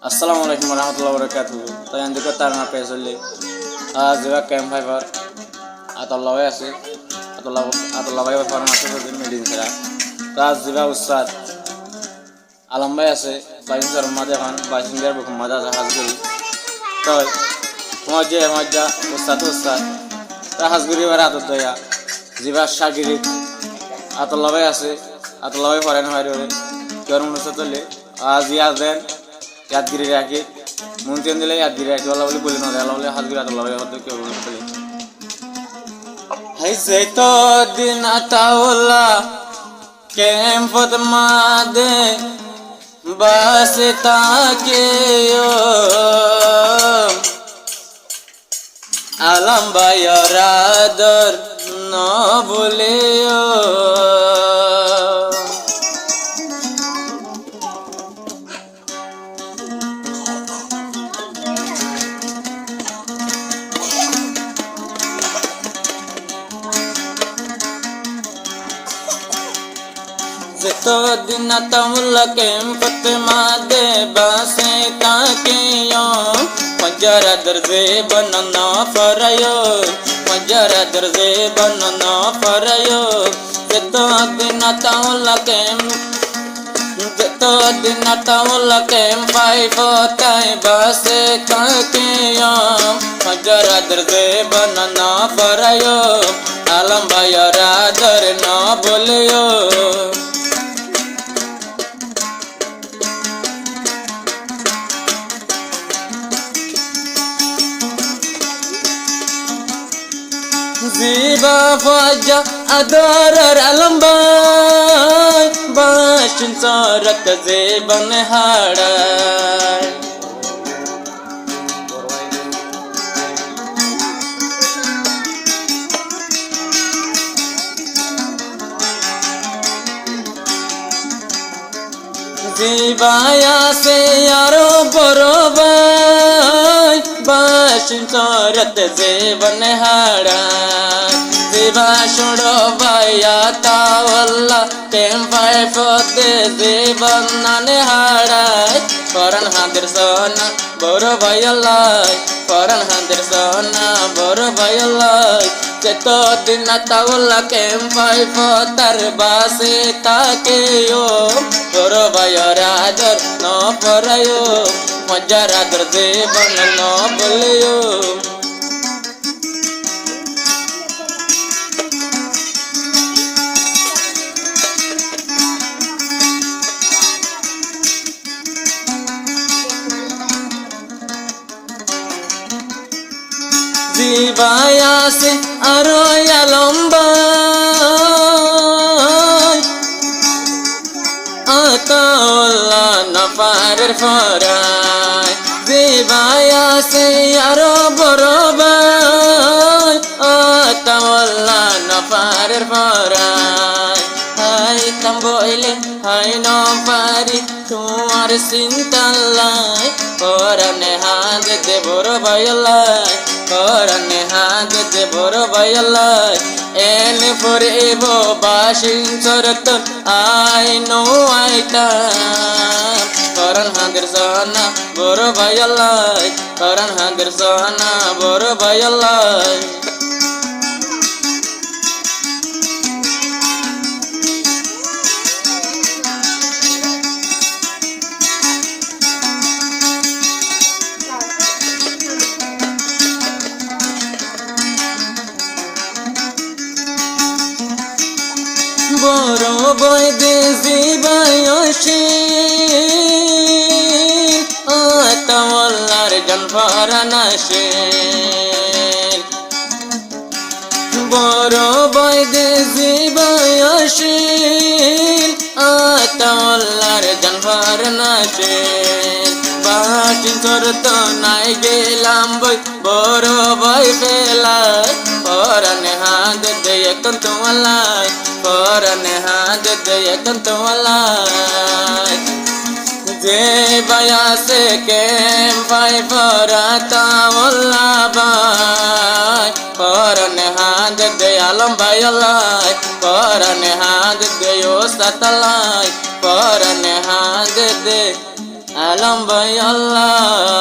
আসসালামু আলাইকুম রহমতুল্লাহ বরকাতুহ। তাই আন্দিকে তার না পেয়ে চললে আজ যেবা ক্যাম্প ফাইভার আতল্লা হয়ে আছে আতল্লা ভাই ফার্মাসি মেডিসিন ছাড়া তো আজ যেবা উস্তাদ আলম ভাই আছে বাইশ মাঝে এখন বাইশিঙ্গার বুকুম মাঝে আছে হাজগুড়ি তো মজ্জা উস্তাদ তা হাজগুড়ি এবার আতর দয়া যেবা শাগিরি আতল্লা ভাই আছে আতল্লা ভাই পড়েন হয় কেউ মনে চললে আজ ইয়াদ দেন यादगिरी राखी मुंती दिले यादगिरी राखी वाला बोली बोली ना वाला बोले हाथ गिरा तो लगे होते क्यों बोले बोले ऐसे तो दिन आताउला कैंपत मादे बस ताके यो आलम बायरादर न बोले यो तो दिन तमुल कैंपत मादे बासे ताकियो मजरा दर्जे बनना फरयो मजरा दर्जे बनना फरयो तो दिन तमुल कैंप फाइव ताई बासे ताकियो मजरा दर्जे बनना फरयो आलम भाईरा दर न बोलियो Ziba wajah adarar alambai Bashin sarak zeban hadai Zibaya se yaro borobai Bashin sarak zeban hadai Ziba shudo baya tawalla Kempai fote ziban nane hadai Koran hadir sona boro bayalai Koran hadir sona boro bayalai Ceto dina tawalla kempai fotar base takeyo Boro bayaradar no parayo Majaradar ziban no boliyo Zibaya se aroya lombai Ataullah nafarir farai Zibaya se aro borobai Ataullah nafarir farai Hai tamboile hai no pari tumar sintalai Korane haad de borobayalai Korane haad de borobayalai En for evo bashin soratun I know I can Koran hadir sana borobayalai Koran hadir sana borobayalai Boro boy de zibayoshin Atawallar janfaranashin Boro boy de zibayoshin Atawallar janfaranashin Bashin sorto nai gelam boy Boro boy felai Korane haad de yakun tumalai Korane haad de yakun tumalai Zibaya se kem fai farata walla bai Korane haad de alam bayalai Korane haad de yosatalai Korane haad de Alam ভাই আল্লাহ